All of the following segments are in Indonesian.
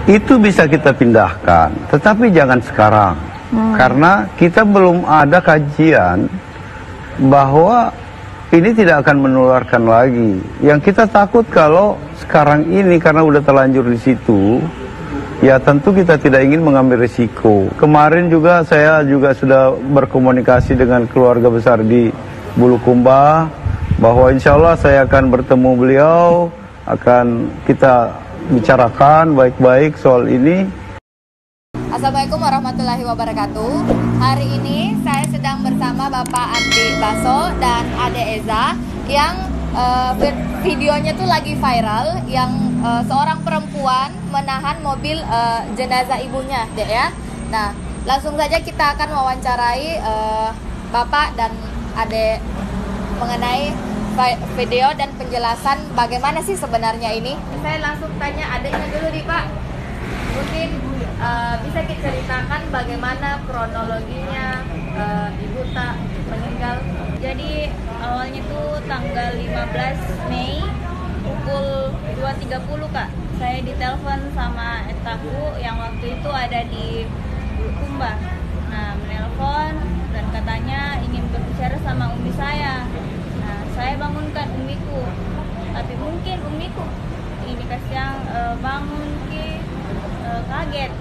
Itu bisa kita pindahkan, tetapi jangan sekarang. Karena kita belum ada kajian bahwa ini tidak akan menularkan lagi. Yang kita takut kalau sekarang ini karena udah terlanjur di situ, ya tentu kita tidak ingin mengambil risiko. Kemarin juga saya juga sudah berkomunikasi dengan keluarga besar di Bulukumba, bahwa insya Allah saya akan bertemu beliau, akan kita bicarakan baik-baik soal ini. Assalamualaikum warahmatullahi wabarakatuh. Hari ini saya sedang bersama Bapak Andi Baso dan Ade Eza yang videonya tuh lagi viral, yang seorang perempuan menahan mobil jenazah ibunya, Dek ya. Nah, langsung saja kita akan wawancarai Bapak dan Ade mengenai video dan penjelasan bagaimana sih sebenarnya ini. Saya langsung tanya adiknya dulu nih Pak. Mungkin bisa kita ceritakan bagaimana kronologinya ibu tak meninggal. Jadi awalnya tuh tanggal 15 Mei pukul 2.30 Kak. Saya ditelepon sama etaku yang waktu itu ada di Bulukumba. Nah, menelpon dan katanya ingin berbicara sama umi saya. Nah, saya bangunkan umiku. Tapi mungkin umiku ini kasihan bangun kaget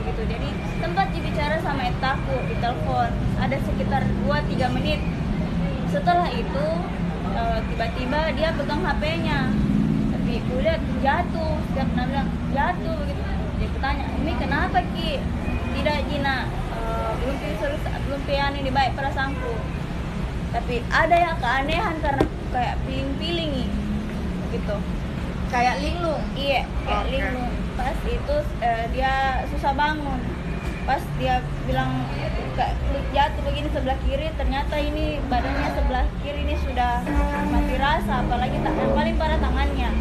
begitu. Jadi sempat dibicara sama etaku di telepon. Ada sekitar 2-3 menit. Setelah itu tiba-tiba dia pegang HP-nya. Tapi aku lihat jatuh, setiap bilang jatuh begitu. Dia bertanya, "Umi kenapa Ki?" "Tidak Jina, belum pian ini baik perasaanku." Tapi ada yang keanehan karena kayak piling-piling gitu. Kayak linglung. Iya, kayak linglung. Pas itu dia susah bangun. Pas dia bilang kayak jatuh begini sebelah kiri, ternyata ini badannya sebelah kiri ini sudah mati rasa, apalagi yang paling parah tangannya.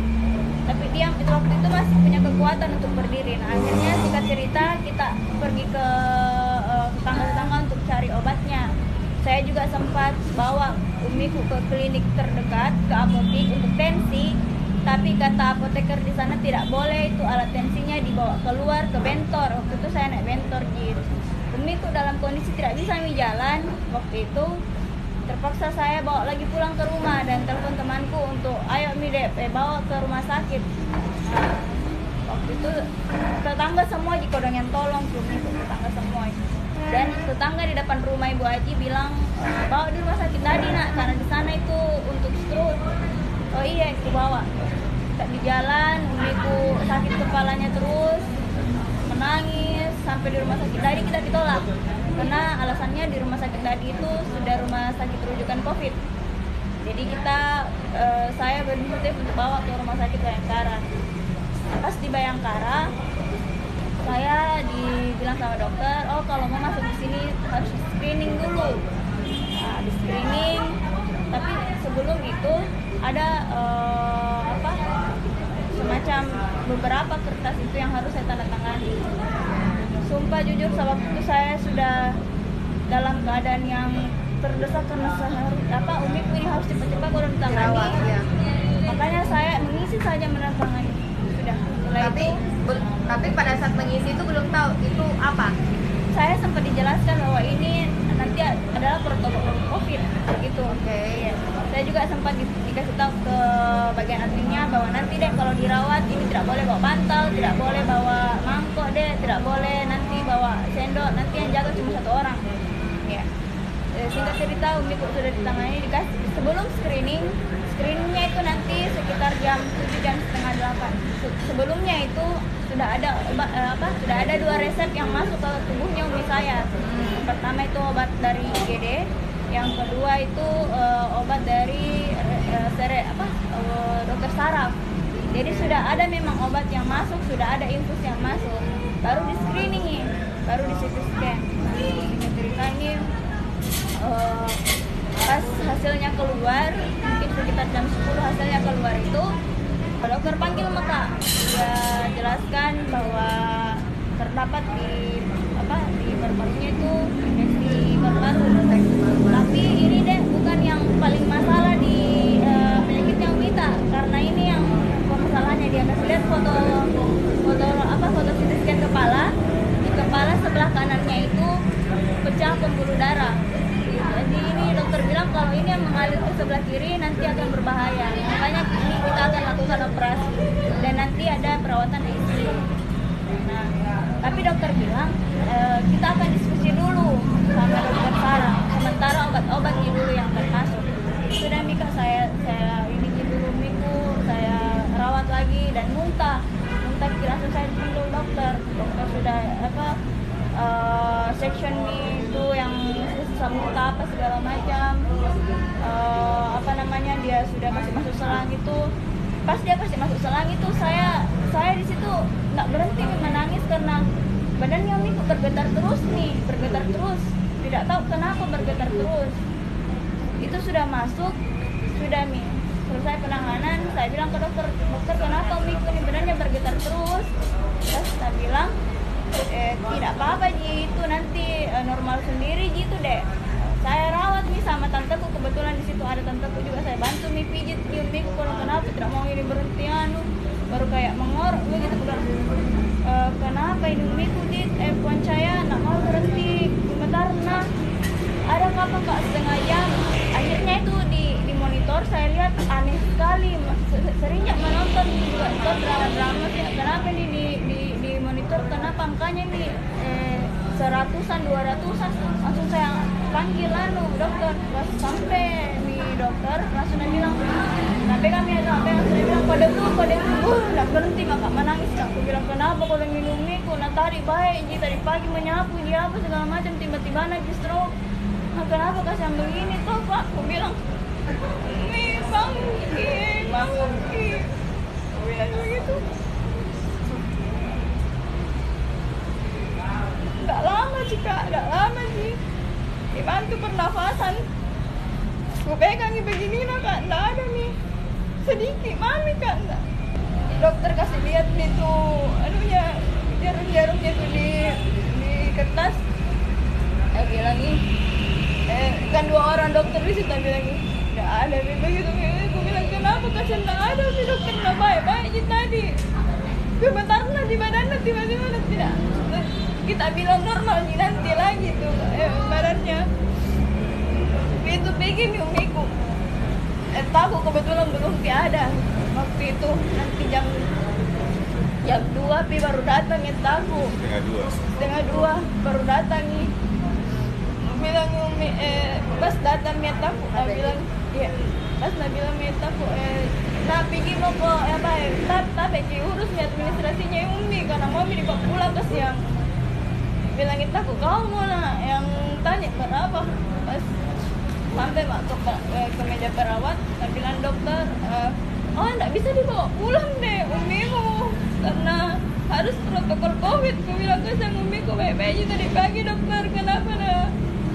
Tapi dia waktu itu masih punya kekuatan untuk berdiri. Nah, akhirnya singkat cerita kita pergi ke tetangga-tetangga untuk cari obatnya. Saya juga sempat bawa umiku ke klinik terdekat, ke apotek untuk tensi. Tapi kata apoteker di sana tidak boleh itu alat tensinya dibawa keluar ke bentor. Waktu itu saya naik bentor gitu. Umiku dalam kondisi tidak bisa jalan. Waktu itu terpaksa saya bawa lagi pulang ke rumah dan telepon temanku untuk ayo Mi Dep, bawa ke rumah sakit. Nah, waktu itu tetangga semua jikodong yang tolong umiku, tetangga semua. Dan tetangga di depan rumah Ibu Haji bilang bawa di rumah sakit tadi nak, karena di sana itu untuk stroke. Oh iya, aku bawa. Di jalan, umiku sakit kepalanya terus, menangis sampai di rumah sakit tadi kita ditolak. Karena alasannya di rumah sakit tadi itu sudah rumah sakit rujukan COVID. Jadi saya berinisiatif untuk bawa ke rumah sakit Bayangkara. Pas di Bayangkara, saya dibilang sama dokter, oh kalau mau masuk di sini harus di screening dulu. Nah, di screening, tapi sebelum itu ada semacam beberapa kertas itu yang harus saya tanda tangani. Sumpah jujur, sebab itu saya sudah dalam keadaan yang terdesak karena umiku ini harus cepat-cepat kalau ditangani. Ya. Makanya saya mengisi saja menandatangani. Sudah. Tapi pada saat mengisi itu belum tahu itu apa. Saya sempat dijelaskan bahwa ini nanti adalah protokol COVID gitu. Oke. Ya. Saya juga sempat dikasih tahu ke bagian adminnya bahwa nanti deh kalau dirawat ini tidak boleh bawa bantal, tidak boleh bawa mangkok deh, tidak boleh nanti bawa sendok, nanti yang jaga cuma satu orang. Ya. Singkat cerita umiku sudah ditangani, dikasih sebelum screeningnya itu nanti sekitar jam 7 jam setengah 8. Sebelumnya itu sudah ada sudah ada 2 resep yang masuk ke tubuhnya umi saya. Pertama itu obat dari IGD, yang kedua itu obat dari dokter saraf. Jadi sudah ada memang obat yang masuk, sudah ada infus yang masuk, baru di screening, baru di CT scan. Nah, cerita ini pas hasilnya keluar, mungkin sekitar jam 10 hasilnya keluar itu, dokter panggil Meka. Dia jelaskan bahwa terdapat di paru-parunya itu infeksi paru-paru. Tapi ini deh bukan yang paling masalah di penyakit yang Wita, karena ini yang masalahnya dia kasih lihat foto CT kanannya itu pecah pembuluh darah. Jadi ini dokter bilang kalau ini yang mengalir ke sebelah kiri nanti akan berbahaya. Makanya ini kita akan lakukan operasi dan nanti ada perawatan di ICU. Nah, tapi dokter bilang kita akan diskusi dulu sama dokter Sarah. Sementara obat-obatnya dulu yang akan masuk. Sudah Mika, saya ini dulu Miku, saya rawat lagi dan muntah langsung saya dulu dokter sudah section itu yang susah muntah apa segala macam, dia sudah kasih masuk selang itu. Pas dia kasih masuk selang itu saya di situ nggak berhenti menangis karena badannya Miku bergetar terus, tidak tahu kenapa bergetar terus. Itu sudah masuk, sudah selesai penanganan. Saya bilang ke dokter kenapa Miku ini badannya bergetar terus? Terus saya bilang tidak apa-apa Ji, itu nanti normal sendiri gitu deh. Saya rawat sama tanteku, kebetulan di situ ada tanteku juga, saya bantu pijit Miku kalau kenapa tidak mau ini berhenti baru kayak mengorok begitu bilang kenapa ini Miku puan saya nak mau berhenti sebentar. Nah ada apa kak setengah jam, akhirnya itu di monitor saya lihat aneh sekali. Seringnya menonton juga drama sih, kenapa ini di monitor kenapa angkanya ini 100-an 200-an. Langsung saya panggil dokter, sampai dokter langsung dia bilang sampai kami ada apa yang saya bilang kode tuh nggak berhenti kakak menangis. Aku bilang kenapa kalau minum Miku, nah tadi baik tadi pagi menyapu dia apa segala macam, tiba-tiba lagi stroke. Nah kenapa kasih yang begini toh pak? Aku bilang bangki aku bilang begitu. Nggak lama sih dibantu pernafasan. Aku pegang begini kak, nggak ada sedikit mami kak, nggak. Dokter kasih lihat tuh jarum-jarumnya tuh di kertas. Saya bilang kan 2 orang dokter di situ, bilang nggak ada begitu. Aku bilang kenapa kasih nggak ada sih dokter, nggak baik tadi. Sebentar di badannya tiba-tiba tidak. Kita bilang normal nanti lagi tuh badannya. Itu bikin Miku. Tahu kebetulan belum tiada waktu itu, nanti jam 2 baru datang tahu. Setengah dua baru datang bilang pas datang tahu. Bilang iya. Pas bilang tahu nah pergi mau ke tapi urus administrasinya Umi karena mau dibawa pulang ke siang. Bilang aku kau mau yang tanya berapa. Pas sampai masuk ke meja perawat, saya bilang dokter nggak bisa dibawa pulang deh Umiku karena harus protokol COVID. Aku bilang ke sang Umiku baik-baik tadi pagi dokter, kenapa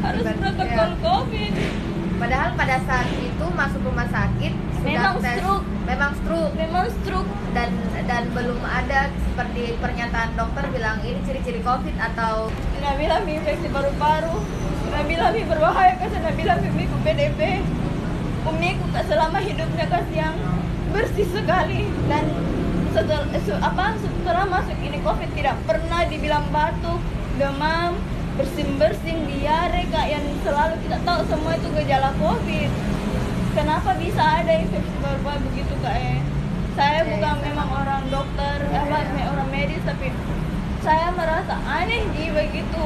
harus protokol COVID. Padahal pada saat itu masuk rumah sakit memang stroke dan belum ada seperti pernyataan dokter bilang ini ciri-ciri COVID atau bilang infeksi paru-paru, bilang berbahaya karena bilang Umiku PDP. Umiku selama hidupnya yang bersih sekali dan setelah masuk ini COVID tidak pernah dibilang batuk, demam, bersin-bersin, diare kak yang selalu kita tahu semua itu gejala COVID. Kenapa bisa ada infeksi paru-paru begitu kak? Saya bukan memang orang dokter, orang medis, tapi saya merasa aneh begitu.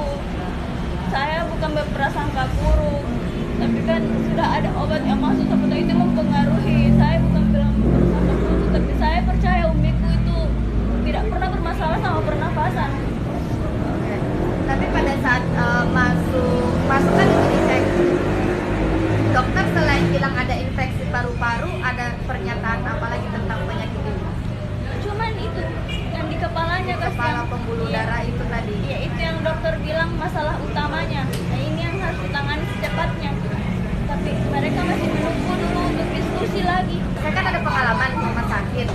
Saya bukan berprasangka buruk, tapi kan sudah ada obat yang masuk seperti itu mempengaruhi. Saya bukan bilang berprasangka buruk, tapi saya percaya Umiku itu tidak pernah bermasalah sama pernafasan. Tapi pada saat masuk kan itu dicek, dokter selain bilang ada infeksi paru-paru, ada pernyataan apa lagi tentang penyakit itu? Cuman itu yang di kepalanya kepala pembuluh darah itu tadi. Ya itu yang dokter bilang masalah utamanya. Nah ini yang harus ditangani secepatnya. Tapi mereka masih menunggu dulu untuk diskusi lagi. Saya kan ada pengalaman di rumah sakit.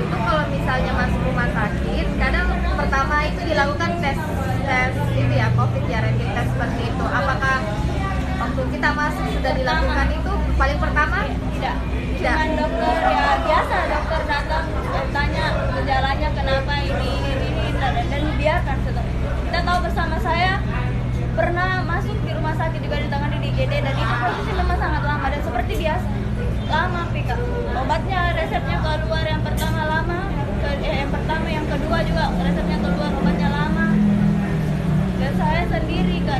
Itu kalau misalnya masuk rumah sakit, kadang pertama itu dilakukan tes itu ya COVID ya, rapid test seperti itu. Apakah waktu kita masuk sudah dilakukan itu paling pertama? Tidak. Cuman dokter ya biasa dokter datang tanya gejalanya kenapa ini dan biar kan. Kita tahu bersama, saya pernah masuk di rumah sakit juga ditangani di IGD, dan itu prosesnya memang sangat lama dan seperti biasa lama Pika. Obatnya resepnya keluar yang pertama lama, yang kedua juga resepnya keluar, obatnya lama. Dan saya sendiri Kak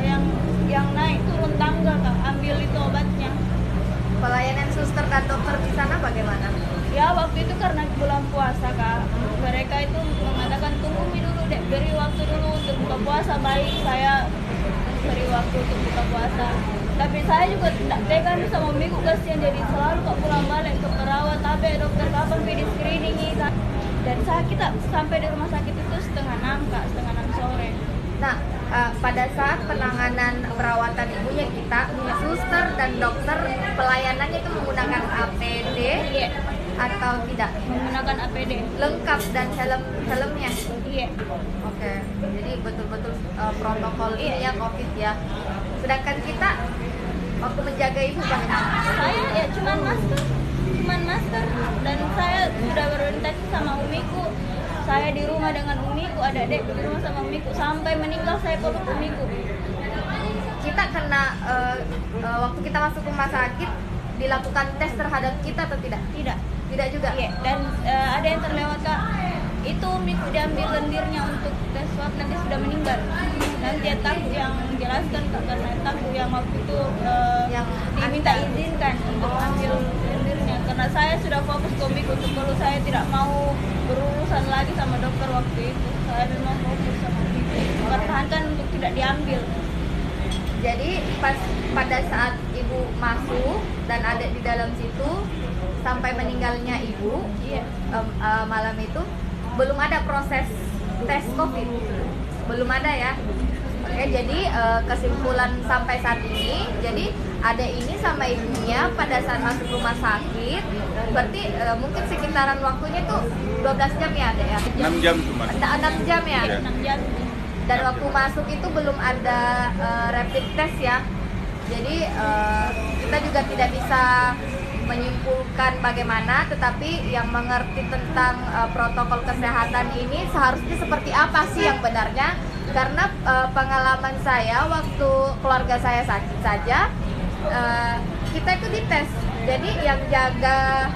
yang naik turun tangga Kak, ambil itu obatnya. Pelayanan suster dan dokter di sana bagaimana? Ya waktu itu karena bulan puasa Kak, mereka itu mengatakan tunggu dulu deh, beri waktu dulu untuk buka puasa. Baik, saya beri waktu untuk buka puasa. Tapi saya juga tidak tega nih sama minggu, kasihan, jadi selalu kok pulang balik ke perawat, tapi dokter kapan di screening ini. Dan kita sampai di rumah sakit itu setengah 6 Kak, setengah 6 sore. Nah, pada saat penanganan perawatan ibunya kita, suster dan dokter pelayanannya itu menggunakan APD atau tidak? Menggunakan APD. Lengkap dan helmnya? Iya. Oke, jadi betul-betul protokol ini ya COVID ya. Sedangkan kita waktu menjaga ibu bagaimana? Saya ya cuman masker, dan saya sudah berorientasi sama umiku. Saya di rumah dengan umiku, ada dek di rumah sama umiku sampai meninggal, saya peluk umiku. Kita kena waktu kita masuk rumah sakit dilakukan tes terhadap kita atau tidak? Tidak juga. Iya, dan ada yang terlewat Kak. Itu umiku diambil lendirnya untuk tes swab, nanti sudah meninggal. Nanti takut yang jelaskan Kak, karena takut yang waktu itu yang diminta izinkan untuk ambil lendirnya, karena saya sudah fokus ke umiku. Untuk kalau saya tidak mau berurusan lagi sama dokter waktu itu, saya memang fokus sama umiku, mempertahankan untuk tidak diambil. Jadi pada saat ibu masuk dan ada di dalam situ sampai meninggalnya ibu, Iya. Malam itu belum ada proses tes COVID, belum ada ya. Oke, jadi kesimpulan sampai saat ini, jadi ada ini sama ibunya pada saat masuk rumah sakit, berarti mungkin sekitaran waktunya tuh 12 jam ya ada ya? 6 jam cuma. 6 jam ya? Iya. 6 jam. Dan waktu masuk itu belum ada rapid test ya. Jadi kita juga tidak bisa menyimpulkan bagaimana, tetapi yang mengerti tentang protokol kesehatan ini seharusnya seperti apa sih yang benarnya. Karena pengalaman saya waktu keluarga saya sakit saja, kita itu dites. Jadi yang jaga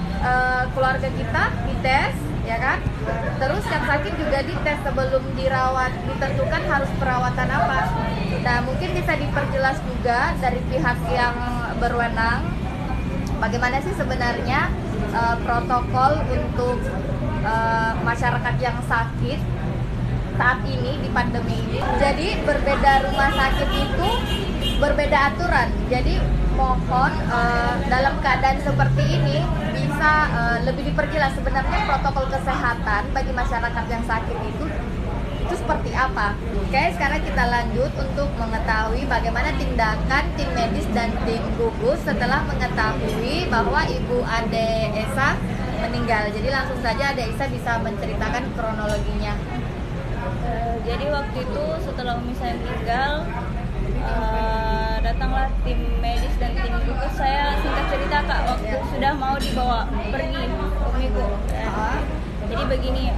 keluarga kita dites, ya kan? Terus yang sakit juga dites sebelum dirawat, ditentukan harus perawatan apa. Nah, mungkin bisa diperjelas juga dari pihak yang berwenang bagaimana sih sebenarnya protokol untuk masyarakat yang sakit saat ini di pandemi ini. Jadi berbeda rumah sakit itu berbeda aturan. Jadi mohon dalam keadaan seperti ini bisa lebih diperjelas sebenarnya protokol kesehatan bagi masyarakat yang sakit itu seperti apa. Oke, sekarang kita lanjut untuk mengetahui bagaimana tindakan tim medis dan tim gugus setelah mengetahui bahwa Ibu Ade Esa meninggal. Jadi langsung saja Ade Esa bisa menceritakan kronologinya. Jadi waktu itu setelah umi saya meninggal, datanglah tim medis dan tim gugus. Saya singkat cerita Kak, waktu sudah mau dibawa pergi umiku. Jadi begini,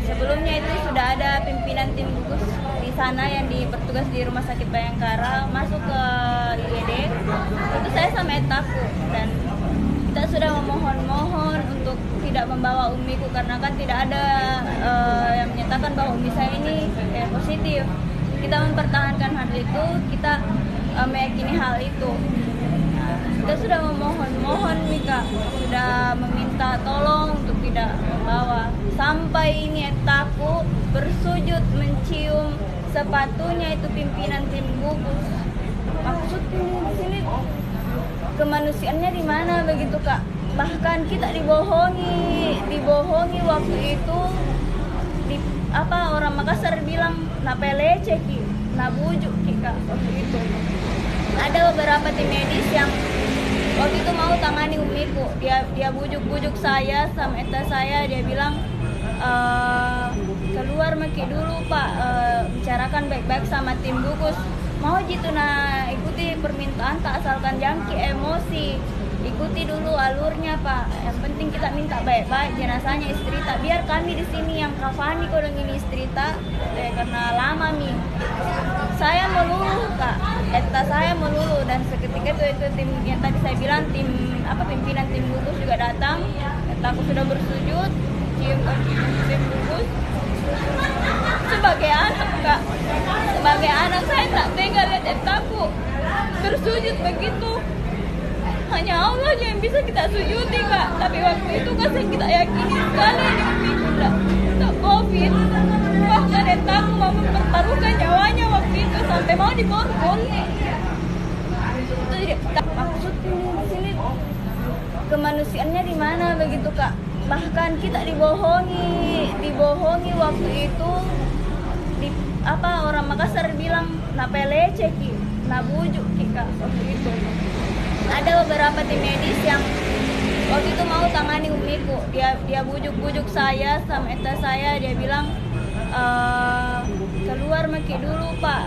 sebelumnya itu sudah ada pimpinan tim gugus di sana yang bertugas di Rumah Sakit Bayangkara masuk ke IGD. Itu saya sama etaku, dan kita sudah memohon untuk tidak membawa umiku karena kan tidak ada yang menyatakan bahwa umi saya ini positif. Kita mempertahankan hal itu, kita meyakini hal itu. Kita sudah memohon Mika, sudah meminta tolong untuk tidak membawa. Sampai ini etaku bersujud mencium sepatunya itu pimpinan tim gugus. Maksudnya di sini kemanusiaannya di mana begitu Kak? Bahkan kita dibohongi waktu itu. Orang Makassar bilang napelece ki, nabujuk ki Kak waktu itu. Ada beberapa tim medis yang waktu itu mau tangani umiku, dia bujuk saya sama eta saya, dia bilang keluar maki dulu Pak, bicarakan baik-baik sama tim gugus. Mau gitu ikuti permintaan tak asalkan jangki emosi. ikuti dulu alurnya Pak, yang penting kita minta baik-baik jenazahnya istri tak, biar kami di sini yang kafani kodong ini istri tak, karena lama mi saya melulu Kak, saya melulu, dan seketika itu tim yang tadi saya bilang pimpinan tim gugus juga datang, aku sudah bersujud cium tim gugus. Sebagai anak Kak, sebagai anak saya tak tega lihat aku bersujud begitu. Hanya Allah aja yang bisa kita sujudi Kak, tapi waktu itu kan kita yakini sekali ini Umi Bunda tak COVID, bahkan aku mau mempertaruhkan nyawanya waktu itu sampai mau diborgol. Itu maksudnya di sini kemanusiaannya di mana begitu Kak? Bahkan kita dibohongi waktu itu orang Makassar bilang napelece ki, nabujuk ki Kak waktu itu. Ada beberapa tim medis yang waktu itu mau tangani umiku, dia bujuk saya sama eta saya, dia bilang keluar maki dulu Pak,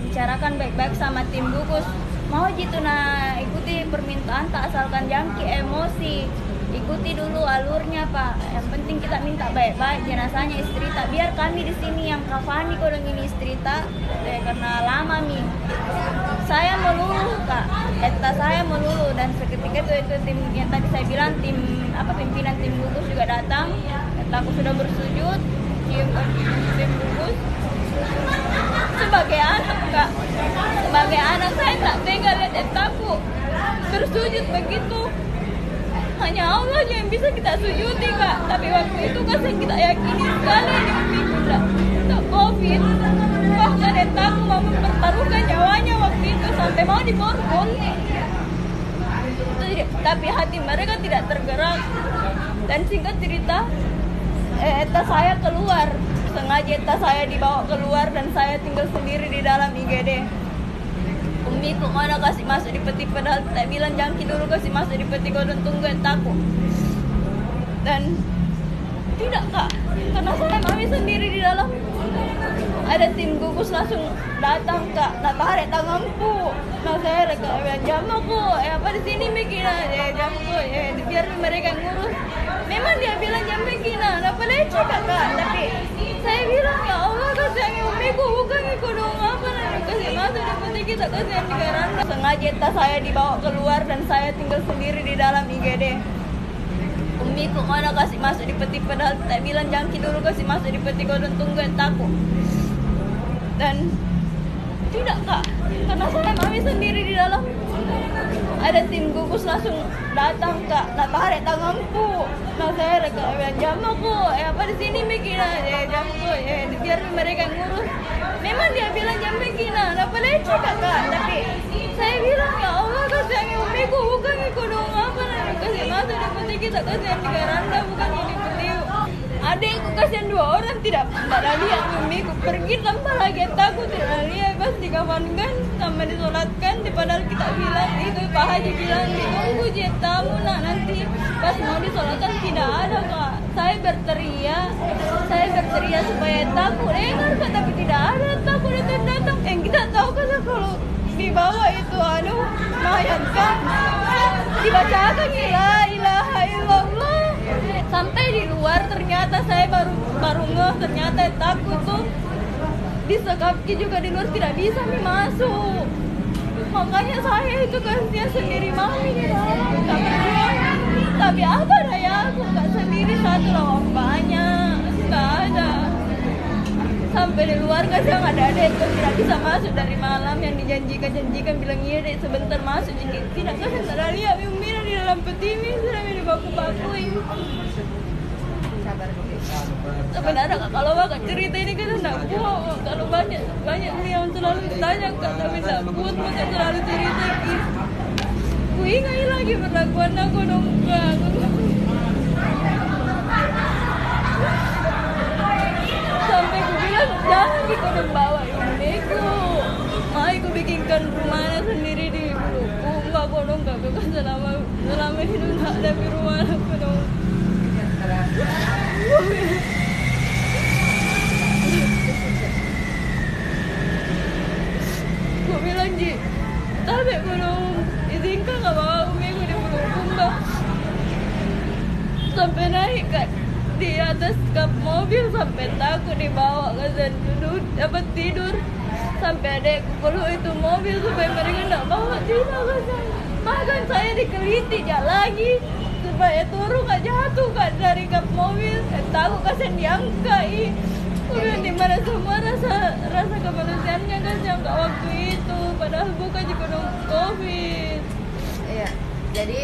bicarakan baik-baik sama tim gugus, mau gitu ikuti permintaan tak asalkan jangki emosi, ikuti dulu alurnya Pak, yang penting kita minta baik-baik jenazahnya istri tak, biar kami di sini yang kafani kodong ini istri tak, karena lama mi saya melulu Kak, saya melulu, dan seketika itu tim yang tadi saya bilang pimpinan tim gugus juga datang, aku sudah bersujud cium tim gugus. Sebagai anak Kak, sebagai anak saya tak tega lihat aku bersujud begitu. Hanya Allah aja yang bisa kita sujudi Kak, tapi waktu itu kan kita yakini sekali ini Umi Bunda tak COVID, bahkan aku mau mempertaruhkan nyawanya waktu itu sampai mau diborgol. Tapi hati mereka tidak tergerak, dan singkat cerita saya keluar, sengaja saya dibawa keluar dan saya tinggal sendiri di dalam IGD. Umi kok mana kasih masuk di peti, padahal tak bilang jangki dulu kasih masuk di peti, kau tunggu takut. Dan tidak Kak, karena saya mami sendiri di dalam, ada tim gugus langsung datang Kak, tarik tanganku, saya reka jam aku apa di sini bikin jamku biar mereka ngurus. Memang dia bilang jam bikin apa leceh Kak, tapi saya bilang ya Allah kasihan umiku, bukan ikut dong apa kasih masuk dapat kita kasihan di garanda. Sengaja saya dibawa keluar dan saya tinggal sendiri di dalam IGD. Umi kok mana kasih masuk di peti, padahal tak bilang jangki dulu kasih masuk di peti, kau tunggu takut. Dan tidak Kak, karena saya mami sendiri di dalam, ada tim gugus langsung datang Kak, tarik tanganku, saya reka jam aku apa di sini bikin jamku biar mereka ngurus. Memang dia bilang jam bikin apa leceh Kak, tapi saya bilang ya Allah kasihan umiku, bukan ikut dong apa kasih masuk di peti, kita kasihan di garanda, bukan ini peti. Adekku kasihan 2 orang tidak lihat umiku pergi tanpa lagi takut, tidak lihat pas dikafankan sama disolatkan, padahal kita bilang itu Pak Haji bilang ditunggu tamu nanti pas mau disolatkan tidak ada Kak. Saya berteriak supaya takut dengar Kak, tapi tidak ada takut itu datang. Yang kita tahu kan kalau di bawah itu mayat kan dibacakan la ilaha illallah. Sampai di luar ternyata saya baru ngeh, ternyata takut tuh disekapki juga di luar tidak bisa nih masuk. Makanya saya itu kasihan sendiri mami di dalam, tak berdua. Tapi apa daya aku gak sendiri satu lawan banyak, gak ada. Sampai di luar kasihan ada adek itu tidak bisa masuk dari malam yang dijanjikan bilang iya dek sebentar masuk, jadi tidak kasihan tak ada lihat Mira di dalam peti ini sudah dibaku-bakuin. Sebenarnya Kak, kalau Kak cerita ini kan tidak buat, kalau banyak nih yang selalu tanya Kak, tapi tidak buat maka selalu cerita ini. Ku ingat lagi perlakuan aku dong Kak. Sampai ku bilang jangan kau dong bawa umiku, aku bikinkan rumahnya sendiri di Buluku, enggak kau dong Kak, bukan selama hidup tak ada di rumah aku dong. Gue bilang Ji, tapi belum izinkan gak bawa umiku di Buluku, sampai takut dibawa ke duduk dapat tidur. Sampai adekku perlu itu mobil supaya mereka nggak bawa tidak ke saya. Bahkan saya dikeliti jak lagi supaya turun nggak jatuh kak dari kap mobil. Tahu kasihan diangkat. Udah di mana semua rasa kemanusiaannya kan yang nggak waktu itu. Padahal bukan juga COVID. Iya, jadi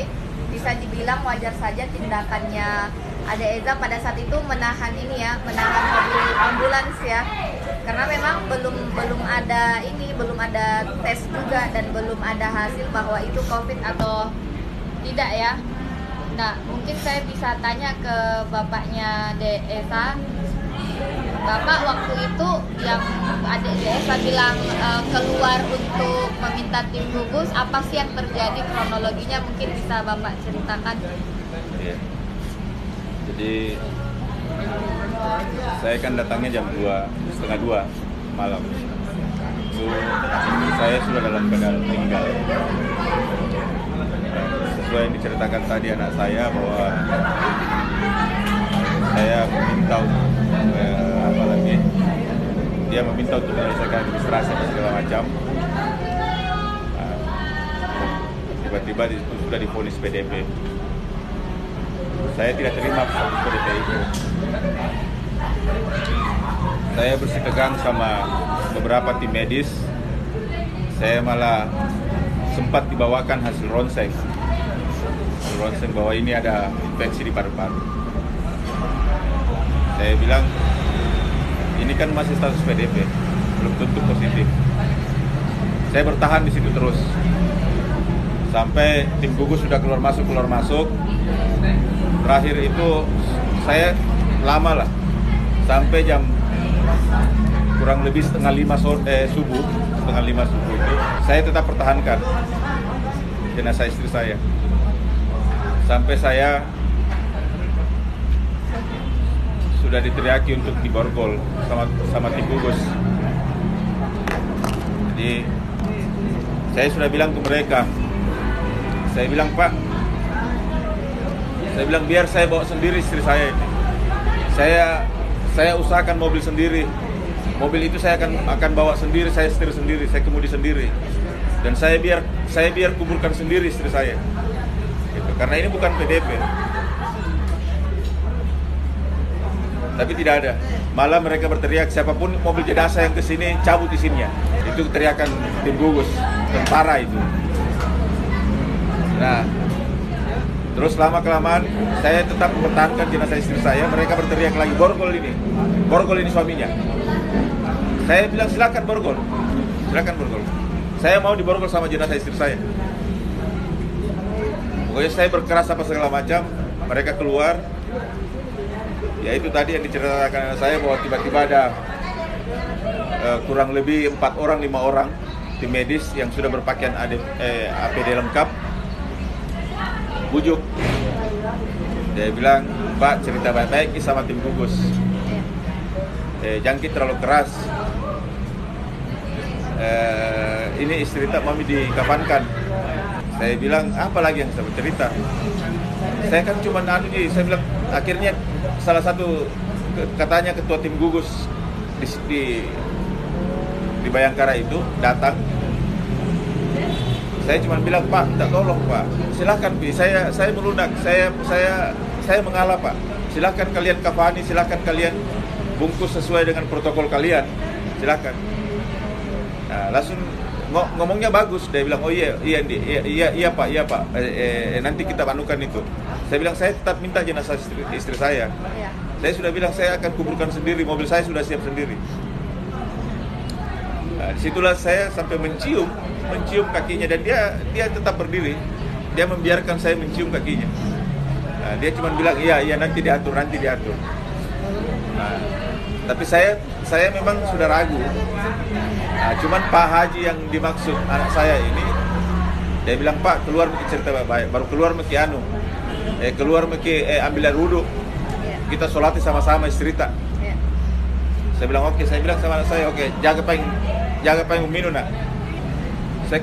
bisa dibilang wajar saja tindakannya Ade Eza pada saat itu menahan mobil ambulans ya, karena memang belum ada tes juga dan belum ada hasil bahwa itu COVID atau tidak ya. Nah, mungkin saya bisa tanya ke bapaknya Ade Eza. Bapak waktu itu yang Ade Eza bilang keluar untuk meminta tim gugus, apa sih yang terjadi kronologinya, mungkin bisa Bapak ceritakan? Iya. Jadi saya kan datangnya jam 2:30 malam. Itu saya sudah dalam keadaan meninggal. Sesuai yang diceritakan tadi anak saya bahwa saya meminta apalagi dia meminta untuk menyelesaikan administrasi dan segala macam. Tiba-tiba itu sudah divonis PDP. Saya tidak terima PDP itu. Saya bersitegang sama beberapa tim medis. Saya malah sempat dibawakan hasil ronseng bahwa ini ada infeksi di paru-paru. Saya bilang, ini kan masih status PDP, belum tentu positif. Saya bertahan di situ terus, sampai tim gugus sudah keluar masuk. Terakhir itu saya lama lah, sampai jam kurang lebih setengah lima subuh itu, saya tetap pertahankan jenazah istri saya. Sampai saya sudah diteriaki untuk diborgol sama tim gugus. Jadi saya sudah bilang ke mereka, saya bilang, Pak, saya bilang biar saya bawa sendiri istri saya ini. Saya usahakan mobil sendiri. Mobil itu saya akan bawa sendiri, saya setir sendiri, saya kemudi sendiri. Dan saya biar kuburkan sendiri istri saya. Gitu. Karena ini bukan PDP. Tapi tidak ada. Malah mereka berteriak, siapapun mobil jenazah yang kesini cabut izinnya. Itu teriakan tim gugus, tentara itu. Nah, terus lama-kelamaan saya tetap mempertahankan jenazah istri saya. Mereka berteriak lagi, borgol ini suaminya. Saya bilang silakan borgol. Saya mau diborgol sama jenazah istri saya. Pokoknya saya berkeras apa segala macam. Mereka keluar. Ya itu tadi yang diceritakan saya bahwa tiba-tiba ada kurang lebih 4 orang, 5 orang tim medis yang sudah berpakaian APD lengkap. Bujuk. Dia bilang, Pak, cerita baik-baik sama tim gugus. Jangkit terlalu keras. Ini istri tak mami dikafankan. Saya bilang, apa lagi yang saya bercerita? Saya kan cuma saya bilang, akhirnya salah satu katanya ketua tim gugus di Bayangkara itu datang. Saya cuma bilang, Pak, minta tolong Pak, silahkan Pi, saya melunak, saya mengalah Pak, silahkan kalian kafani, silahkan kalian bungkus sesuai dengan protokol kalian, silahkan. Nah, langsung ngomongnya bagus, dia bilang, oh iya Pak, nanti kita panukan itu. Saya bilang, saya tetap minta jenazah istri saya. Saya sudah bilang saya akan kuburkan sendiri, mobil saya sudah siap sendiri. Nah, disitulah saya sampai mencium kakinya dan dia tetap berdiri. Dia membiarkan saya mencium kakinya. Nah, dia cuma bilang iya nanti diatur. Nah, tapi saya memang sudah ragu. Nah, cuman Pak Haji yang dimaksud anak saya ini, dia bilang, Pak, keluar meki cerita baik, baru keluar meki keluar meki ambil air wudhu, kita sholati sama-sama istri tak. Saya bilang oke, saya bilang sama anak saya, oke, jaga paling minum nak. Saya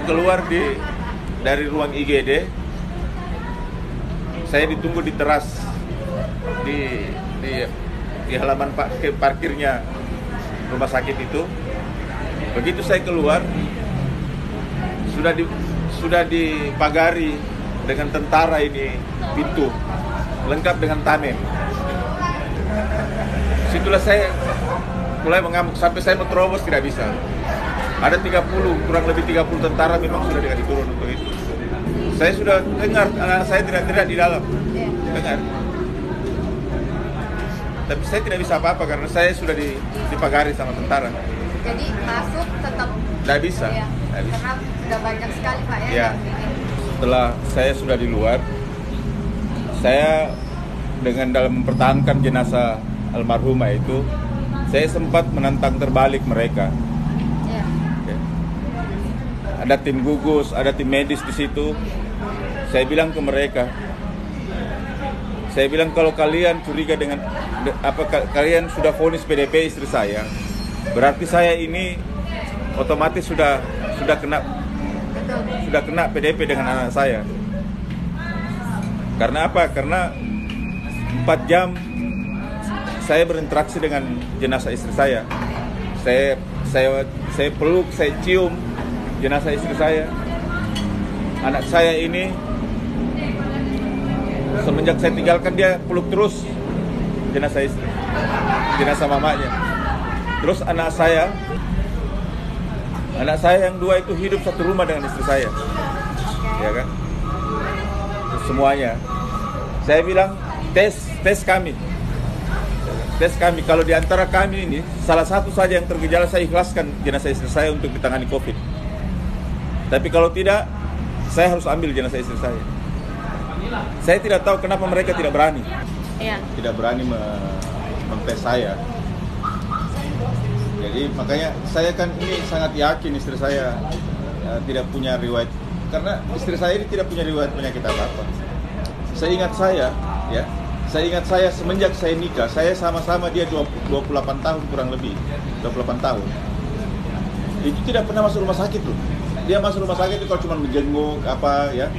keluar dari ruang IGD. Saya ditunggu di teras di di halaman parkirnya rumah sakit itu. Begitu saya keluar, sudah dipagari dengan tentara ini pintu, lengkap dengan tameng. Situlah saya mulai mengamuk, sampai saya mau terobos tidak bisa. Ada 30, kurang lebih 30 tentara memang sudah dikasih turun untuk itu. Saya sudah dengar anak saya tidak di dalam, dengar. Tapi saya tidak bisa apa-apa karena saya sudah dipagari sama tentara. Jadi masuk tetap tidak bisa. Ya, karena sudah banyak sekali Pak ya. Ya. Setelah saya sudah di luar, saya dengan dalam mempertahankan jenazah almarhumah itu, saya sempat menantang terbalik mereka. Ya. Ya. Ada tim gugus, ada tim medis di situ. Saya bilang ke mereka, saya bilang kalau kalian curiga dengan kalian sudah vonis PDP istri saya, berarti saya ini otomatis sudah kena PDP dengan anak saya. Karena apa? Karena 4 jam saya berinteraksi dengan jenazah istri saya. Saya peluk, saya cium jenazah istri saya. Anak saya ini semenjak saya tinggalkan dia peluk terus jenazah istri, jenazah mamanya. Terus anak saya yang 2 itu hidup satu rumah dengan istri saya, ya kan? Terus semuanya, saya bilang tes kami. Kalau di antara kami ini salah satu saja yang tergejala, saya ikhlaskan jenazah istri saya untuk ditangani COVID. Tapi kalau tidak, saya harus ambil jenazah istri saya. Saya tidak tahu kenapa mereka tidak berani. Iya. Tidak berani memtes saya. Jadi makanya saya kan ini sangat yakin istri saya tidak punya riwayat, karena istri saya ini tidak punya riwayat penyakit apa-apa. Seingat saya semenjak saya nikah, saya sama-sama dia 28 tahun kurang lebih, 28 tahun. Itu tidak pernah masuk rumah sakit loh. Dia masuk rumah sakit itu kalau cuma menjenguk apa ya.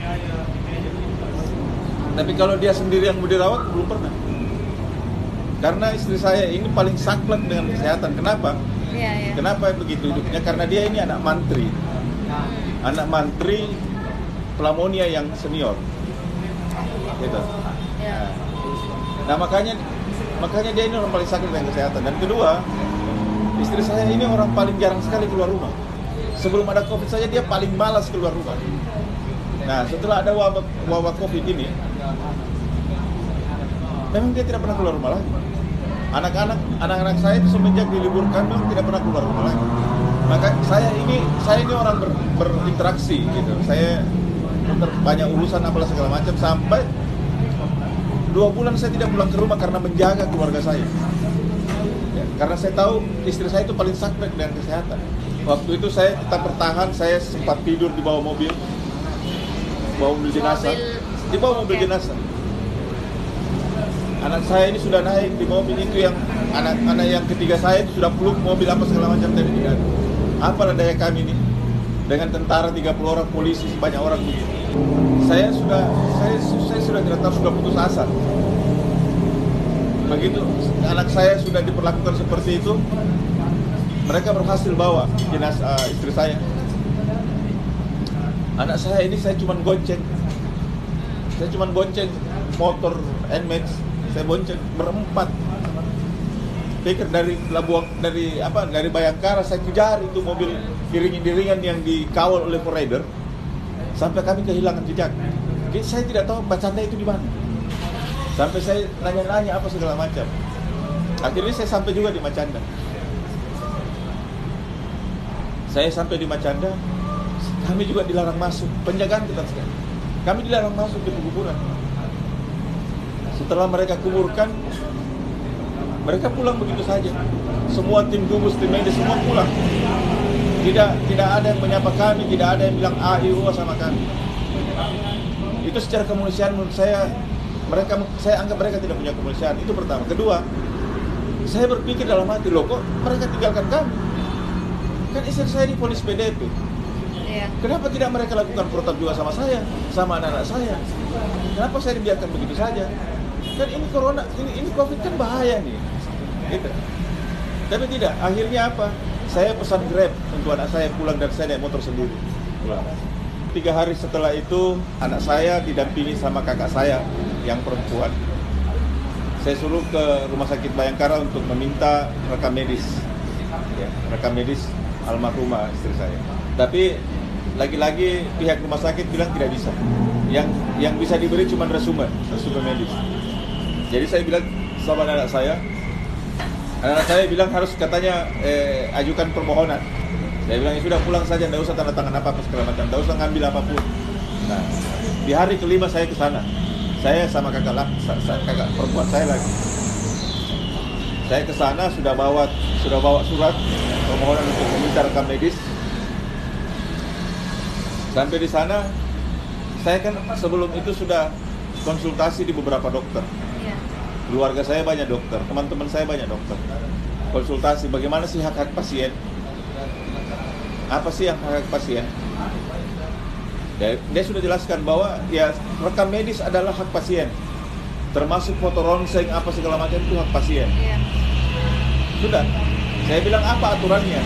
Tapi kalau dia sendiri yang mau dirawat belum pernah. Karena istri saya ini paling saklek dengan kesehatan. Kenapa? Iya. Kenapa begitu hidupnya? Karena dia ini anak mantri. Anak mantri Pelamonia yang senior. Gitu. Iya. Nah, makanya dia ini orang paling sakit dengan kesehatan. Dan kedua, istri saya ini orang paling jarang sekali keluar rumah. Sebelum ada COVID saja dia paling malas keluar rumah. Nah, setelah ada wabah COVID ini, memang dia tidak pernah keluar rumah lagi. Anak-anak saya itu semenjak diliburkan memang tidak pernah keluar rumah lagi. Maka saya ini orang berinteraksi gitu. Saya banyak urusan apalah segala macam, sampai 2 bulan saya tidak pulang ke rumah karena menjaga keluarga saya. Ya, karena saya tahu istri saya itu paling saklek dengan kesehatan. Waktu itu saya tetap bertahan, saya sempat tidur di bawah mobil jenazah. Di bawah mobil jenazah. Anak saya ini sudah naik di mobil itu, yang anak yang ketiga saya itu sudah peluk mobil apa segala macam, tapi tidak. Apa daya kami ini dengan tentara 30 orang, polisi banyak orang begitu. Saya sudah tidak tahu, sudah putus asa. Begitu anak saya sudah diperlakukan seperti itu, mereka berhasil bawa jenazah istri saya. Anak saya ini saya cuma gonceng motor Nmax, saya bonceng berempat. Pikir dari Bayangkara saya kejar itu mobil iring-iringan yang dikawal oleh rider sampai kami kehilangan jejak. Jadi saya tidak tahu Macanda itu di mana. Sampai saya nanya-nanya apa segala macam. Akhirnya saya sampai juga di Macanda. Saya sampai di Macanda, kami juga dilarang masuk, penjagaan ketat sekali. Kami dilarang masuk di penguburan. Setelah mereka kuburkan, mereka pulang begitu saja. Semua tim gugus, tim medis semua pulang. Tidak ada yang menyapa kami, tidak ada yang bilang A, I, U sama kami. Itu secara kemanusiaan menurut saya, saya anggap mereka tidak punya kemanusiaan. Itu pertama. Kedua, saya berpikir dalam hati, loh kok mereka tinggalkan kami? Kan istri saya divonis PDP. Iya. Kenapa tidak mereka lakukan protap juga sama saya, sama anak-anak saya? Kenapa saya dibiarkan begitu saja? kan ini corona, ini COVID kan bahaya nih, gitu. Tapi tidak, akhirnya apa? Saya pesan Grab untuk anak saya pulang dan saya naik motor sendiri pulang. 3 hari setelah itu, anak saya didampingi sama kakak saya yang perempuan. Saya suruh ke Rumah Sakit Bayangkara untuk meminta rekam medis, ya, rekam medis almarhumah istri saya. Tapi lagi-lagi pihak rumah sakit bilang tidak bisa. Yang bisa diberi cuma resume medis. Jadi saya bilang sama anak saya bilang harus katanya ajukan permohonan. Saya bilang ya sudah pulang saja, tidak usah tanda tangan apa segala macam, tidak usah ngambil apapun. Nah, di hari kelima saya ke sana. Saya sama kakak perempuan saya lagi. Saya ke sana sudah bawa surat permohonan untuk meminta rekam medis. Sampai di sana, saya kan sebelum itu sudah konsultasi di beberapa dokter. Keluarga saya banyak dokter, teman-teman saya banyak dokter. Konsultasi bagaimana sih hak-hak pasien? Apa sih yang hak-hak pasien? Dia sudah jelaskan bahwa ya rekam medis adalah hak pasien, termasuk foto ronseng apa segala macam itu hak pasien. Sudah, saya bilang apa aturannya?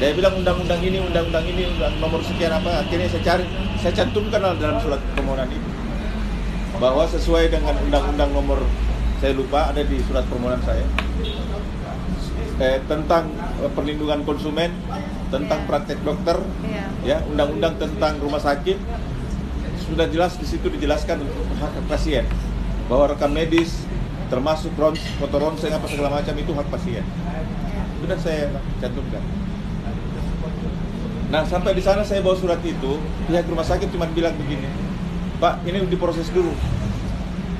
Dia bilang undang-undang ini, nomor sekian apa. Akhirnya saya cantumkan dalam surat permohonan itu bahwa sesuai dengan undang-undang nomor, saya lupa, ada di surat permohonan saya, tentang perlindungan konsumen, tentang praktek dokter, ya, undang-undang tentang rumah sakit, sudah jelas di situ dijelaskan untuk hak pasien bahwa rekam medis termasuk foto ronseng apa segala macam itu hak pasien. Sudah saya cantumkan. Nah, sampai di sana saya bawa surat itu, pihak rumah sakit cuma bilang begini, Pak, ini diproses dulu.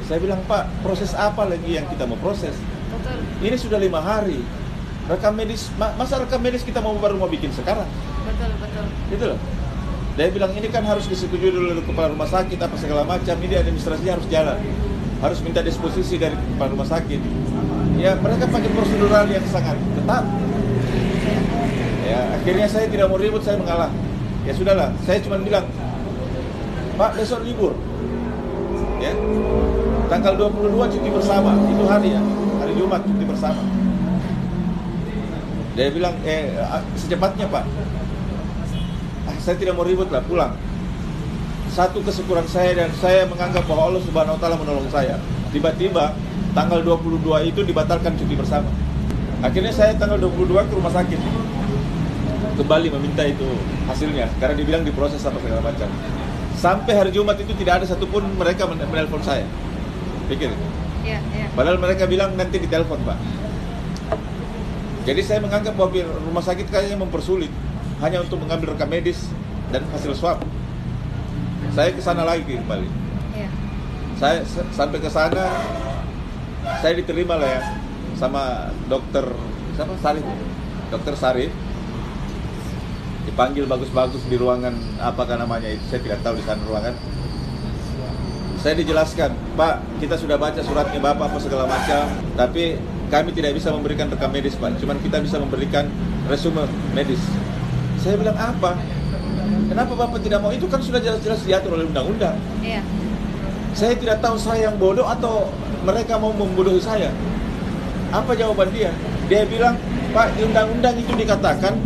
Saya bilang, Pak, proses apa lagi yang kita mau proses? Betul. Ini sudah 5 hari. Rekam medis, masa rekam medis kita baru mau bikin sekarang? Betul. Gitu loh. Dia bilang ini kan harus disetujui dulu dari kepala rumah sakit apa segala macam. Ini administrasinya harus jalan. Harus minta disposisi dari kepala rumah sakit. Ya, mereka pakai prosedural yang sangat ketat. Ya, akhirnya saya tidak mau ribut, saya mengalah. Ya sudahlah, saya cuma bilang, Pak, besok libur. Ya. Tanggal 22 cuti bersama, itu hari ya, hari Jumat cuti bersama. Dia bilang, secepatnya Pak. Saya tidak mau ribut lah, pulang. Satu kesyukuran saya dan saya menganggap bahwa Allah Subhanahu wa taala menolong saya. Tiba-tiba tanggal 22 itu dibatalkan cuti bersama. Akhirnya saya tanggal 22 ke rumah sakit. Kembali meminta itu hasilnya karena dibilang diproses apa segala macam. Sampai hari Jumat itu tidak ada satupun mereka menelpon saya. Pikir. Padahal mereka bilang nanti ditelepon, Pak. Jadi saya menganggap bahwa rumah sakit kayaknya mempersulit hanya untuk mengambil rekam medis dan hasil swab. Saya ke sana lagi kembali. Saya sampai ke sana, saya diterima lah ya sama dokter siapa? Sarif. Dokter Sarif. Dipanggil bagus-bagus di ruangan apakah namanya itu, saya tidak tahu di sana ruangan. Saya dijelaskan, Pak, kita sudah baca suratnya Bapak apa segala macam, tapi kami tidak bisa memberikan rekam medis, Pak. Cuman kita bisa memberikan resume medis. Saya bilang apa? Kenapa Bapak tidak mau? Itu kan sudah jelas-jelas diatur oleh undang-undang. Saya tidak tahu saya yang bodoh atau mereka mau membodohi saya. Apa jawaban dia? Dia bilang, Pak, di undang-undang itu dikatakan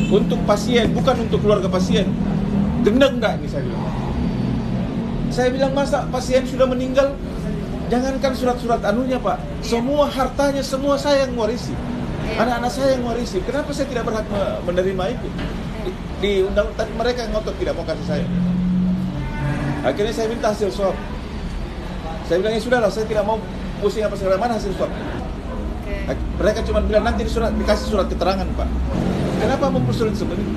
untuk pasien, bukan untuk keluarga pasien. Gendeng enggak ini saya bilang. Saya bilang, masa pasien sudah meninggal? Jangankan surat-surat anunya, Pak. Semua hartanya, semua saya yang mewarisi. Anak-anak saya yang mewarisi. Kenapa saya tidak berhak menerima itu? Di undang-undang mereka yang ngotot tidak mau kasih saya. Akhirnya saya minta hasil swab. Saya bilang, ya sudahlah, saya tidak mau pusing apa segala mana hasil swab. Mereka cuma bilang, nanti dikasih surat keterangan, Pak. Kenapa mempersulit sebenarnya?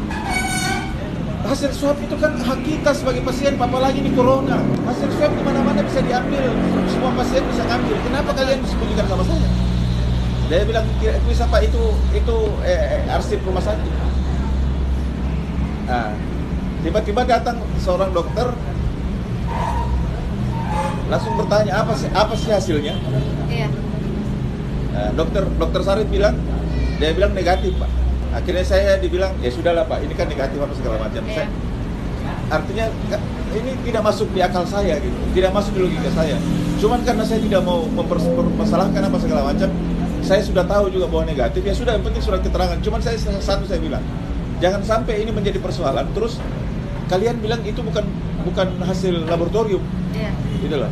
Hasil swab itu kan hak kita sebagai pasien, apalagi di corona. Hasil swab di mana-mana bisa diambil, semua pasien bisa ngambil. Kenapa kalian sembunyikan sama saya? Dia bilang, bisa Pak, itu arsip rumah sakit. Nah, tiba-tiba datang seorang dokter, langsung bertanya apa sih hasilnya? Nah, dokter Sarif bilang, dia bilang negatif, Pak. Akhirnya saya dibilang, ya sudahlah Pak, ini kan negatif apa segala macam. Artinya ini tidak masuk di akal saya gitu, tidak masuk di logika saya. Cuman karena saya tidak mau mempermasalahkan apa segala macam, saya sudah tahu juga bahwa negatif, ya sudah, yang penting surat keterangan. Cuman saya bilang, jangan sampai ini menjadi persoalan, terus kalian bilang itu bukan hasil laboratorium, gitu loh.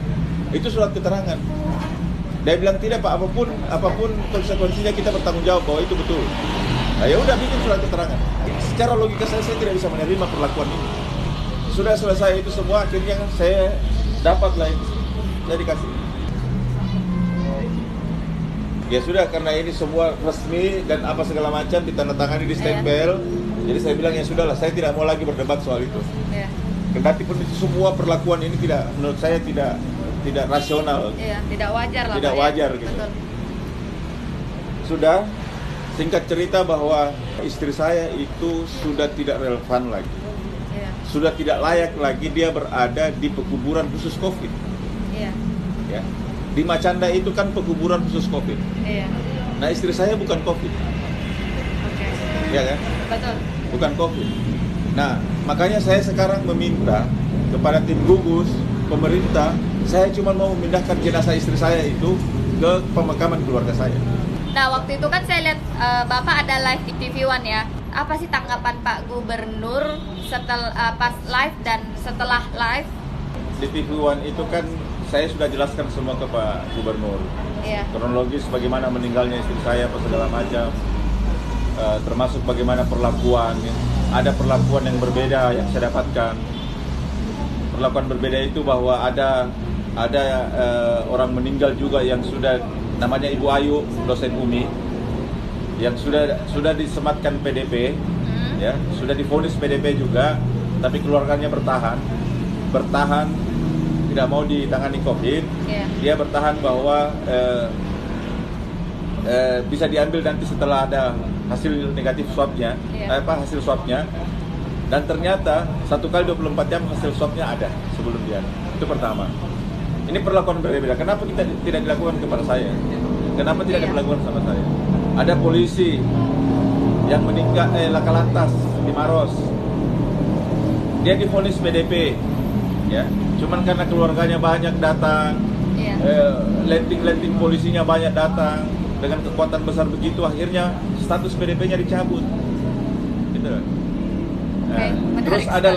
Itu surat keterangan. Dia bilang tidak Pak, apapun konsekuensinya kita bertanggung jawab bahwa itu betul. Nah ya udah, bikin surat keterangan. Secara logika saya tidak bisa menerima perlakuan ini. Sudah selesai itu semua, akhirnya saya dapat lah ini, saya dikasih. Ya sudah, karena ini semua resmi dan apa segala macam ditandatangani di stempel. Jadi saya bilang ya sudahlah, saya tidak mau lagi berdebat soal itu. Kendati pun itu semua perlakuan ini tidak, menurut saya tidak rasional. Tidak wajar lah. Tidak wajar gitu. Betul. Sudah, singkat cerita bahwa istri saya itu sudah tidak relevan lagi. Sudah tidak layak lagi dia berada di pekuburan khusus COVID. Ya. Di Macanda itu kan pekuburan khusus COVID. Nah, istri saya bukan COVID. Ya kan? Betul. Bukan COVID. Nah, makanya saya sekarang meminta kepada tim gugus, pemerintah, saya cuma mau memindahkan jenazah istri saya itu ke pemakaman keluarga saya. Nah, waktu itu kan saya lihat Bapak ada live di TV One ya. Apa sih tanggapan Pak Gubernur setelah pas live dan setelah live? Di TV One itu kan saya sudah jelaskan semua ke Pak Gubernur. Kronologis bagaimana meninggalnya istri saya, apa segala macam. Termasuk bagaimana perlakuan. Ada perlakuan yang berbeda yang saya dapatkan. Perlakuan berbeda itu bahwa ada orang meninggal juga yang sudah, namanya Ibu Ayu, dosen UMI, yang sudah disematkan PDP, ya, sudah divonis PDP juga, tapi keluarganya bertahan, tidak mau ditangani COVID. Dia bertahan bahwa bisa diambil nanti setelah ada hasil negatif swabnya, hasil swabnya, dan ternyata 1 kali 24 jam hasil swabnya ada sebelum dia. Itu pertama. Ini perlakuan berbeda. Kenapa kita tidak dilakukan kepada saya? Kenapa tidak dilakukan sama saya? Ada polisi yang meninggal laka lantas di Maros. Dia divonis PDP, ya. Cuman karena keluarganya banyak datang, letting polisinya banyak datang dengan kekuatan besar begitu, akhirnya status PDP-nya dicabut. Gitu. Nah, terus ada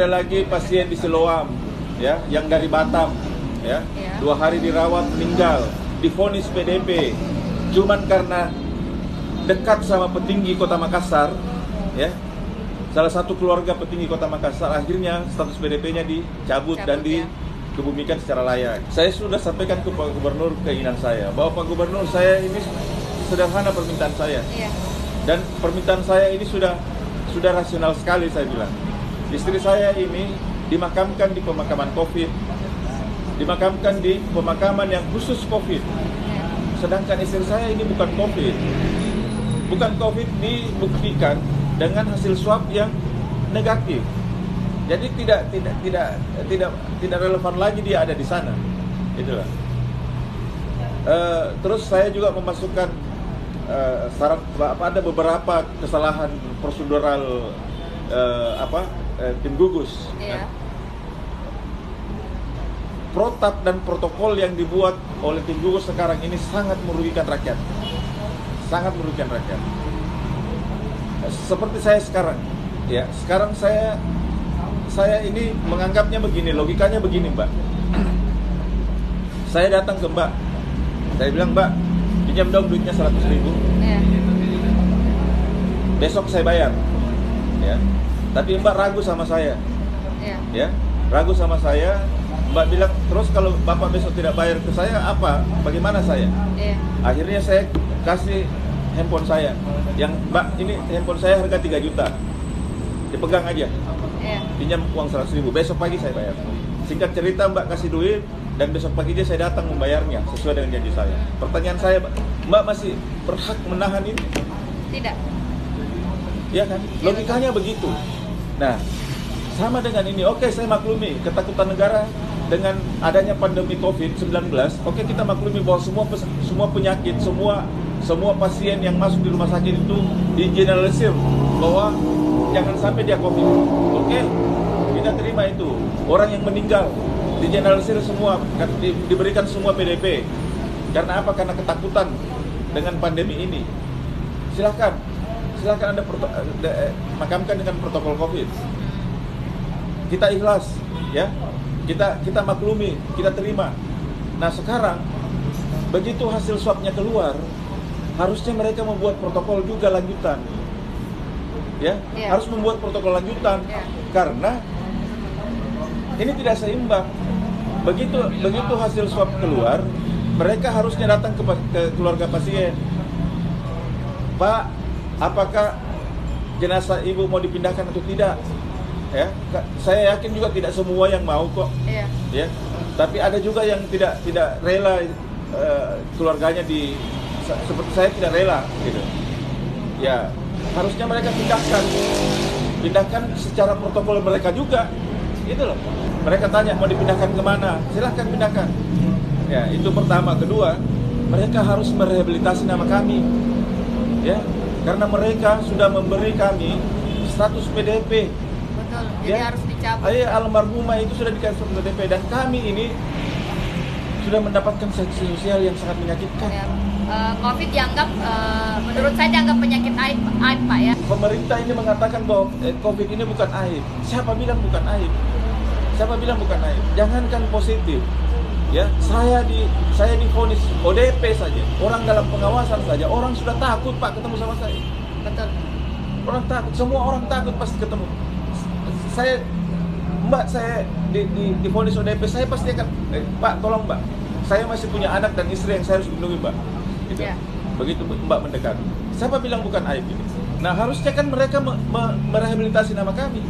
lagi pasien di Siloam, ya, yang dari Batam, ya, 2 hari dirawat meninggal, divonis PDP. Cuman karena dekat sama petinggi Kota Makassar, ya, salah satu keluarga petinggi Kota Makassar, akhirnya status PDP-nya dicabut dan dikebumikan secara layak. Saya sudah sampaikan ke Pak Gubernur keinginan saya, bahwa Pak Gubernur, saya ini sederhana permintaan saya, dan permintaan saya ini sudah rasional sekali. Saya bilang, istri saya ini dimakamkan di pemakaman COVID, dimakamkan di pemakaman yang khusus COVID. Sedangkan istri saya ini bukan COVID. Bukan COVID dibuktikan dengan hasil swab yang negatif. Jadi tidak relevan lagi dia ada di sana. Itulah. Terus saya juga memasukkan syarat, ada beberapa kesalahan prosedural tim gugus. Protap dan protokol yang dibuat oleh tim gugus sekarang ini sangat merugikan rakyat. Sangat merugikan rakyat. Seperti saya sekarang, ya, sekarang saya ini menganggapnya begini, logikanya begini, Mbak. Saya datang ke Mbak, saya bilang, Mbak, pinjam dong duitnya 100.000. Besok saya bayar, ya. Tapi Mbak ragu sama saya, ya, ragu sama saya. Mbak bilang, terus kalau Bapak besok tidak bayar ke saya, apa? Bagaimana saya? Akhirnya saya kasih handphone saya. Yang, Mbak, ini handphone saya harga 3 juta. Dipegang aja. Pinjam uang 100.000. Besok pagi saya bayar. Singkat cerita, Mbak kasih duit, dan besok paginya saya datang membayarnya sesuai dengan janji saya. Pertanyaan saya, Mbak masih berhak menahan ini? Tidak. Ya kan? Logikanya begitu. Nah, sama dengan ini. Oke, saya maklumi ketakutan negara dengan adanya pandemi COVID-19. Oke, kita maklumi bahwa semua penyakit, semua pasien yang masuk di rumah sakit itu digeneralisir bahwa jangan sampai dia COVID. Oke, kita kita terima itu orang yang meninggal digeneralisir semua, diberikan semua PDP. Karena apa? Karena ketakutan dengan pandemi ini. Silakan Anda makamkan dengan protokol COVID. Kita ikhlas, ya. Kita maklumi, kita terima. Nah sekarang begitu hasil swabnya keluar, harusnya mereka membuat protokol juga lanjutan, ya. Harus membuat protokol lanjutan karena ini tidak seimbang. Begitu hasil swab keluar, mereka harusnya datang ke keluarga pasien. Pak, apakah jenazah ibu mau dipindahkan atau tidak? Ya, saya yakin juga tidak semua yang mau kok. Ya, tapi ada juga yang tidak rela, keluarganya seperti saya tidak rela, gitu. Ya, harusnya mereka pindahkan secara protokol mereka juga, gitu loh. Mereka tanya mau dipindahkan kemana, silahkan pindahkan. Ya, itu pertama. Kedua, mereka harus merehabilitasi nama kami. Ya, karena mereka sudah memberi kami status PDP. Betul. Jadi harus dicabut. Almarhumah itu sudah dikasih status PDP dan kami ini sudah mendapatkan sanksi sosial yang sangat menyakitkan. COVID dianggap, menurut saya dianggap penyakit aib Pak ya. Pemerintah ini mengatakan bahwa COVID ini bukan aib. Siapa bilang bukan aib? Jangankan positif. Ya, saya divonis ODP saja, orang dalam pengawasan saja, orang sudah takut Pak ketemu sama saya. Betul. Orang takut, semua orang takut pasti ketemu. Saya divonis ODP, saya pasti akan, Pak tolong Mbak, saya masih punya anak dan istri yang saya harus lindungi Mbak. Gitu. Begitu Mbak mendekat, siapa bilang bukan aib ini? Nah harusnya kan mereka merehabilitasi nama kami.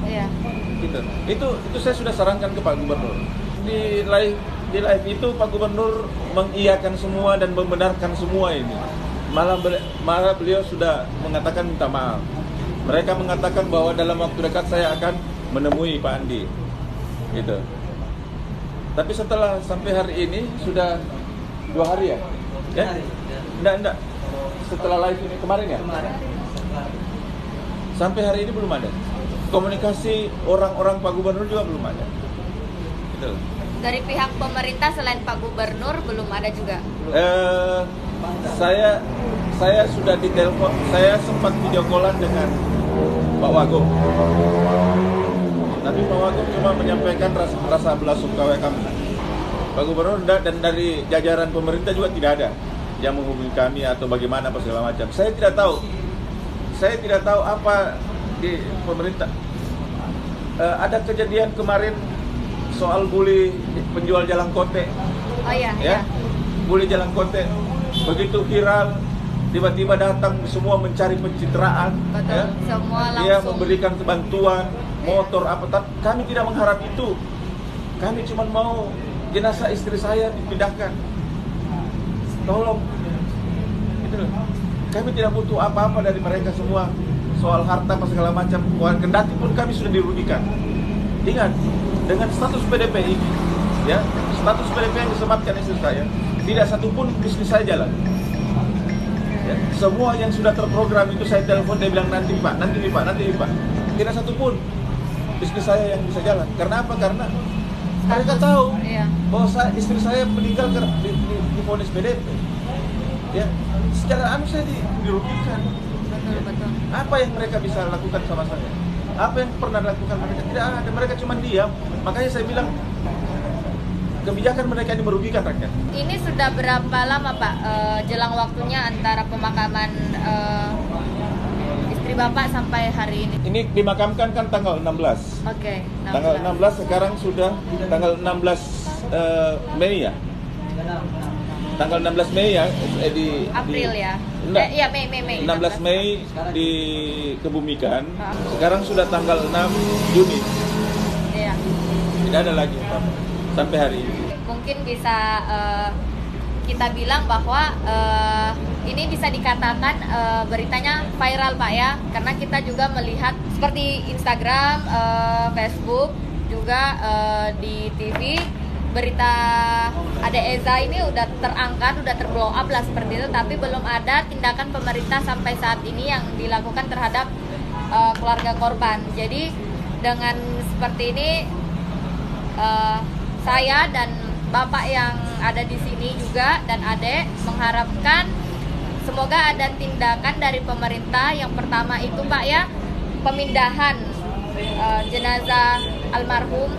Iya. Gitu. Itu saya sudah sarankan ke Pak Gubernur. Di live itu Pak Gubernur mengiyakan semua dan membenarkan semua ini. Malah beliau sudah mengatakan minta maaf. Mereka mengatakan bahwa dalam waktu dekat saya akan menemui Pak Andi. Gitu. Tapi setelah sampai hari ini sudah 2 hari ya? Ya? Enggak. Setelah live ini kemarin ya? Sampai hari ini belum ada. Komunikasi orang-orang Pak Gubernur juga belum ada. Gitu. Dari pihak pemerintah selain Pak Gubernur belum ada juga. Saya sudah ditelepon, saya sempat video callan dengan Pak Wagub. Tapi Pak Wagub cuma menyampaikan rasa belasungkawa kami. Pak Gubernur dan dari jajaran pemerintah juga tidak ada yang menghubungi kami atau bagaimana apa segala macam. Saya tidak tahu apa di pemerintah. Ada kejadian kemarin soal bully penjual jalan kote. Oh iya. Ya. Bully jalan kote. Begitu viral, tiba-tiba datang semua mencari pencitraan. Betul. Ya. Semua langsung. Dia memberikan bantuan motor apa. Tapi kami tidak mengharap itu. Kami cuma mau jenazah istri saya dipindahkan. Tolong. Gitu loh. Kami tidak butuh apa-apa dari mereka semua. Soal harta apa segala macam. Kendati pun kami sudah dirugikan. Ingat, dengan status PDP ini, ya, status PDP yang disematkan istri saya, tidak satupun bisnis saya jalan. Ya, semua yang sudah terprogram itu saya telepon, dia bilang nanti Pak. Tidak satupun bisnis saya yang bisa jalan. Karena apa? Karena mereka tahu bahwa istri saya meninggal karena divonis PDP. Ya, secara saya dirugikan. Betul. Apa yang mereka bisa lakukan sama saya? Apa yang pernah dilakukan mereka? Tidak ada, mereka cuma diam. Makanya saya bilang kebijakan mereka ini merugikan rakyat. Ini sudah berapa lama Pak jelang waktunya antara pemakaman istri Bapak sampai hari ini? Ini dimakamkan kan tanggal 16. Oke. Tanggal 16 sekarang sudah tanggal 16 Mei ya. Tanggal 16 Mei ya di April ya. Enggak. Iya Mei. 16 Mei dikebumikan. Sekarang sudah tanggal 6 Juni. Iya. Tidak ada lagi sampai hari ini. Mungkin bisa kita bilang bahwa ini bisa dikatakan beritanya viral Pak ya, karena kita juga melihat seperti Instagram, Facebook, juga di TV berita Ade Eza ini udah terangkat, udah terblow up lah seperti itu, tapi belum ada tindakan pemerintah sampai saat ini yang dilakukan terhadap keluarga korban. Jadi dengan seperti ini saya dan Bapak yang ada di sini juga dan Adek mengharapkan semoga ada tindakan dari pemerintah. Yang pertama itu Pak ya, pemindahan jenazah almarhum,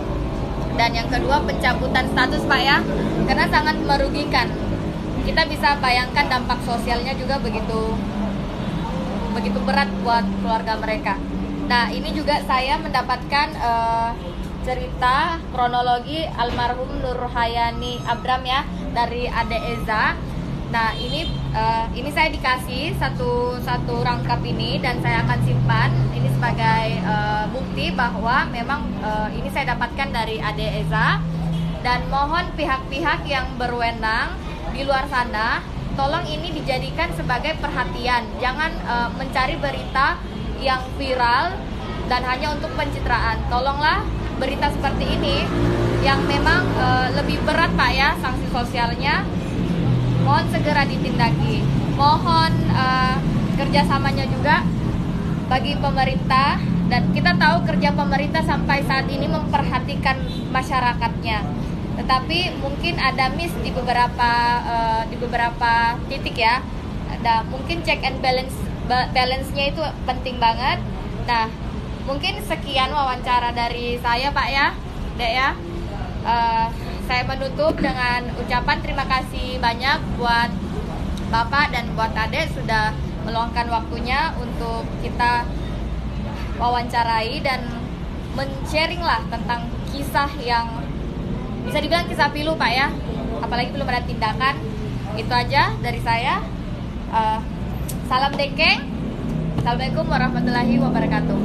dan yang kedua pencabutan status Pak ya, karena sangat merugikan. Kita bisa bayangkan dampak sosialnya juga begitu berat buat keluarga mereka. Nah, ini juga saya mendapatkan cerita kronologi almarhum Nur Hayani Abram ya dari Ade Eza. Nah, ini saya dikasih satu rangkap ini dan saya akan simpan ini sebagai bukti bahwa memang ini saya dapatkan dari Ade Eza. Dan mohon pihak-pihak yang berwenang di luar sana, tolong ini dijadikan sebagai perhatian. Jangan mencari berita yang viral dan hanya untuk pencitraan. Tolonglah berita seperti ini yang memang lebih berat Pak ya sanksi sosialnya, mohon segera ditindaki. Mohon kerjasamanya juga bagi pemerintah, dan kita tahu kerja pemerintah sampai saat ini memperhatikan masyarakatnya, tetapi mungkin ada miss di beberapa titik ya. Ada mungkin check and balance-nya itu penting banget. Nah, mungkin sekian wawancara dari saya Pak ya, Dek ya. Saya menutup dengan ucapan terima kasih banyak buat Bapak dan buat Adek sudah meluangkan waktunya untuk kita wawancarai dan men-sharing lah tentang kisah yang bisa dibilang kisah pilu Pak ya, apalagi belum ada tindakan. Itu aja dari saya. Salam Dekeng. Assalamualaikum warahmatullahi wabarakatuh.